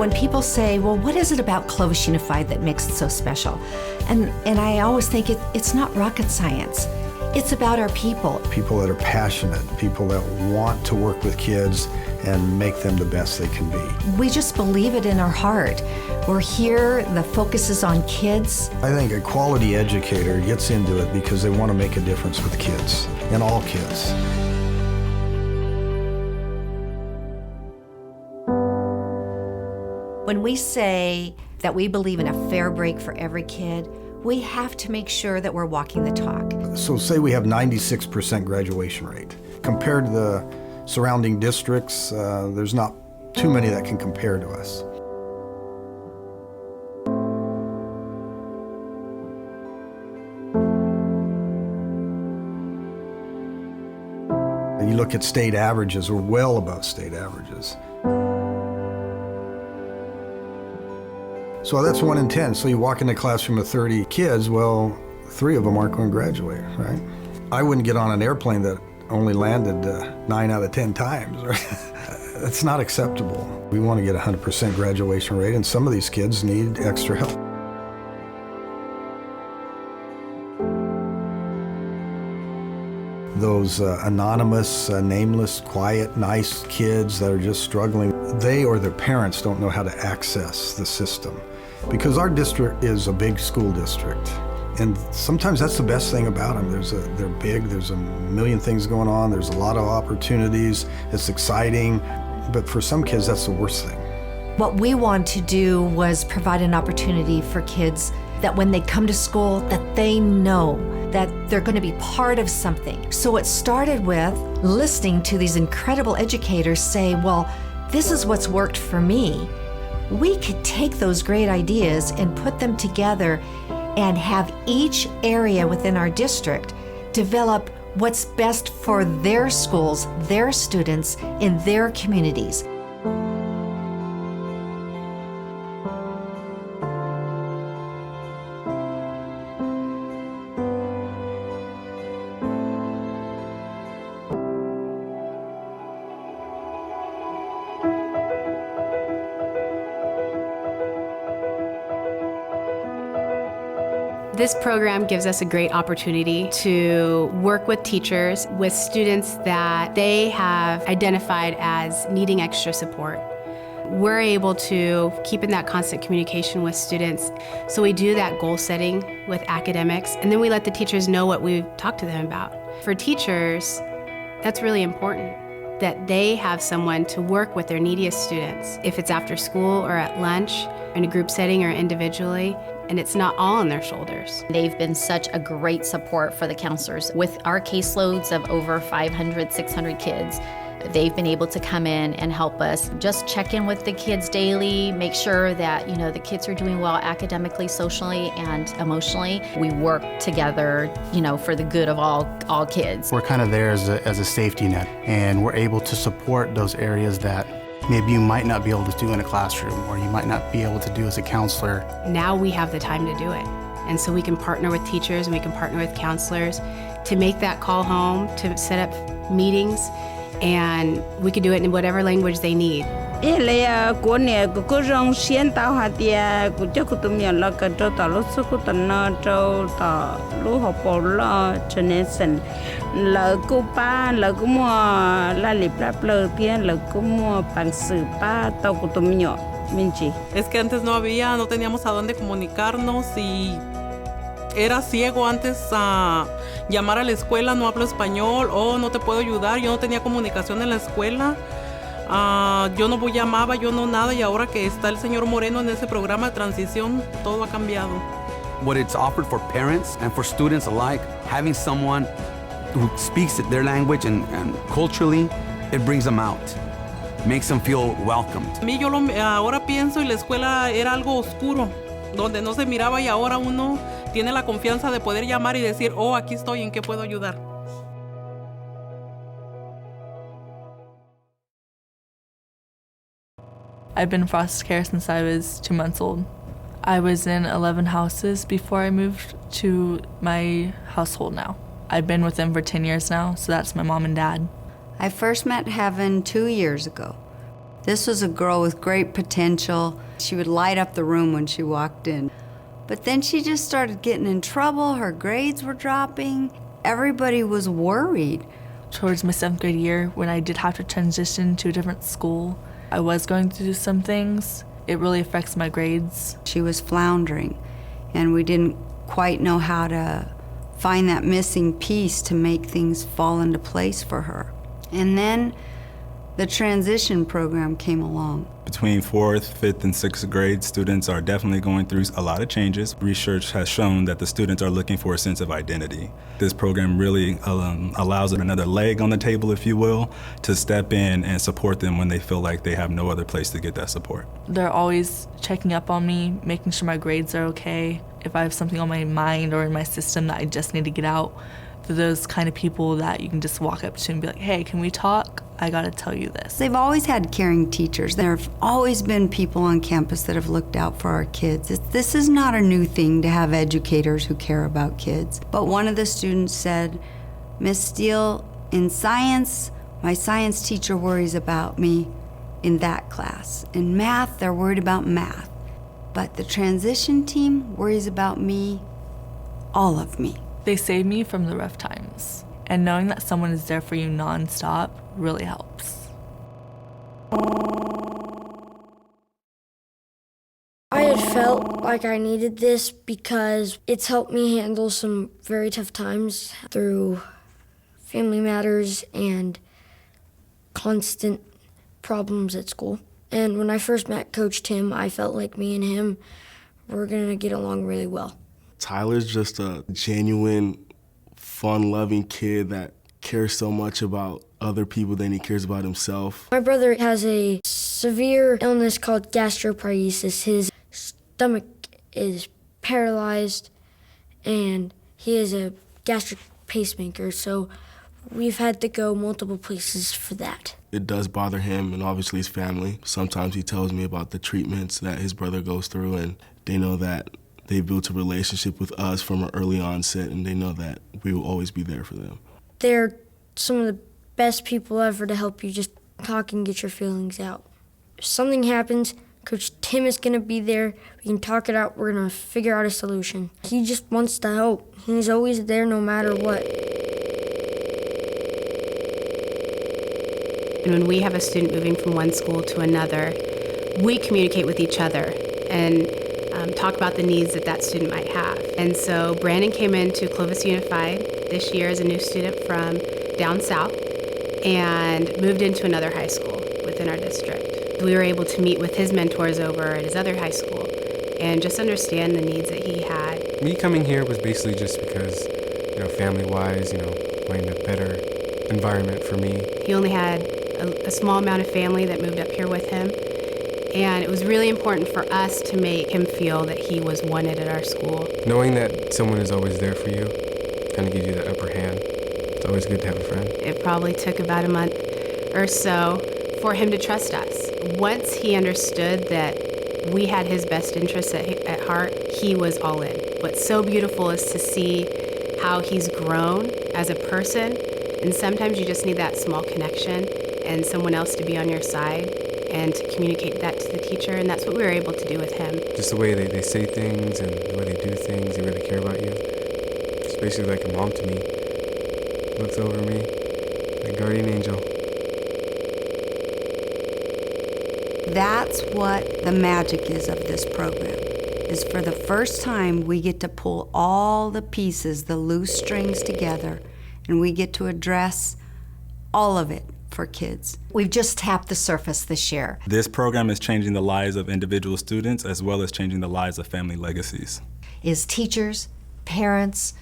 When people say, well, what is it about Clovis Unified that makes it so special? And I always think it's not rocket science. It's about our people. People that are passionate, people that want to work with kids and make them the best they can be. We just believe it in our heart. We're here, the focus is on kids. I think a quality educator gets into it because they want to make a difference with kids, and all kids. When we say that we believe in a fair break for every kid, we have to make sure that we're walking the talk. So say we have 96% graduation rate. Compared to the surrounding districts, there's not too many that can compare to us. You look at state averages, we're well above state averages. So that's 1 in 10. So you walk in a classroom of 30 kids, well, 3 of them aren't going to graduate, right? I wouldn't get on an airplane that only landed 9 out of 10 times, right? That's not acceptable. We want to get 100% graduation rate, and some of these kids need extra help. Those anonymous, nameless, quiet, nice kids that are just struggling, they or their parents don't know how to access the system. Because our district is a big school district, and sometimes that's the best thing about them. They're big, there's a million things going on, there's a lot of opportunities, it's exciting, but for some kids that's the worst thing. What we want to do was provide an opportunity for kids that when they come to school, that they know that they're going to be part of something. So it started with listening to these incredible educators say, well, this is what's worked for me. We could take those great ideas and put them together and have each area within our district develop what's best for their schools, their students, in their communities. This program gives us a great opportunity to work with teachers, with students that they have identified as needing extra support. We're able to keep in that constant communication with students. So we do that goal setting with academics, and then we let the teachers know what we've talked to them about. For teachers, that's really important, that they have someone to work with their neediest students, if it's after school or at lunch, in a group setting or individually, and it's not all on their shoulders. They've been such a great support for the counselors. With our caseloads of over 500, 600 kids, they've been able to come in and help us just check in with the kids daily, make sure that the kids are doing well academically, socially, and emotionally. We work together, for the good of all kids. We're kind of there as a safety net, and we're able to support those areas that maybe you might not be able to do in a classroom, or you might not be able to do as a counselor. Now we have the time to do it. And so we can partner with teachers and we can partner with counselors to make that call home, to set up meetings, and we can do it in whatever language they need. Es que antes no teníamos a dónde comunicarnos y era ciego antes a llamar a la escuela, no hablo español, no te puedo ayudar, yo no tenía comunicación en la escuela, yo no llamaba, yo no nada, y ahora que está el señor Moreno en ese programa de transición, todo ha cambiado. What it's offered for parents and for students alike, having someone who speaks their language and culturally, it brings them out. Makes them feel welcomed. A mí ahora pienso y la escuela era algo oscuro, donde no se miraba, y ahora uno tiene la confianza de poder llamar y decir, aquí estoy, ¿en qué puedo ayudar? I've been in foster care since I was 2 months old. I was in 11 houses before I moved to my household now. I've been with them for 10 years now, so that's my mom and dad. I first met Heaven 2 years ago. This was a girl with great potential. She would light up the room when she walked in. But then she just started getting in trouble. Her grades were dropping. Everybody was worried. Towards my 7th grade year, when I did have to transition to a different school, I was going to do some things. It really affects my grades. She was floundering, and we didn't quite know how to find that missing piece to make things fall into place for her. And then the transition program came along. Between 4th, 5th, and 6th grade, students are definitely going through a lot of changes. Research has shown that the students are looking for a sense of identity. This program really allows another leg on the table, if you will, to step in and support them when they feel like they have no other place to get that support. They're always checking up on me, making sure my grades are okay. If I have something on my mind or in my system that I just need to get out, they're those kind of people that you can just walk up to and be like, hey, can we talk? I gotta tell you this. They've always had caring teachers. There have always been people on campus that have looked out for our kids. This is not a new thing to have educators who care about kids. But one of the students said, Miss Steele, in science, my science teacher worries about me in that class. In math, they're worried about math. But the transition team worries about me, all of me. They save me from the rough times. And knowing that someone is there for you nonstop really helps. I had felt like I needed this because it's helped me handle some very tough times through family matters and constant problems at school. And when I first met Coach Tim, I felt like me and him were gonna get along really well. Tyler's just a genuine, fun-loving kid that cares so much about other people than he cares about himself. My brother has a severe illness called gastroparesis. His stomach is paralyzed and he is a gastric pacemaker, so we've had to go multiple places for that. It does bother him and obviously his family. Sometimes he tells me about the treatments that his brother goes through, and they know that they built a relationship with us from an early onset, and they know that we will always be there for them. They're some of the best people ever to help you just talk and get your feelings out. If something happens, Coach Tim is going to be there. We can talk it out. We're going to figure out a solution. He just wants to help. He's always there no matter what. And when we have a student moving from one school to another, we communicate with each other and talk about the needs that that student might have. And so Brandon came into Clovis Unified this year as a new student from down south and moved into another high school within our district. We were able to meet with his mentors over at his other high school and just understand the needs that he had. Me coming here was basically just because, family-wise, wanting a better environment for me. He only had a small amount of family that moved up here with him. And it was really important for us to make him feel that he was wanted at our school. Knowing that someone is always there for you kind of gives you that upper hand. It's always good to have a friend. It probably took about a month or so for him to trust us. Once he understood that we had his best interests at heart, he was all in. What's so beautiful is to see how he's grown as a person, and sometimes you just need that small connection and someone else to be on your side and to communicate that to the teacher, and that's what we were able to do with him. Just the way they say things and the way they do things, they really care about you. It's basically like a mom to me. Looks over me, like a guardian angel. That's what the magic is of this program, is for the first time we get to pull all the pieces, the loose strings together, and we get to address all of it for kids. We've just tapped the surface this year. This program is changing the lives of individual students as well as changing the lives of family legacies. Is teachers, parents,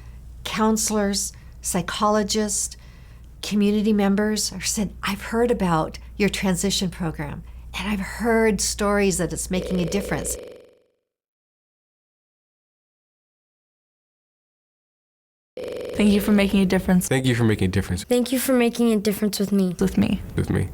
counselors, psychologists, community members are said, I've heard about your transition program, and I've heard stories that it's making a difference. Thank you for making a difference. Thank you for making a difference. Thank you for making a difference with me. With me. With me.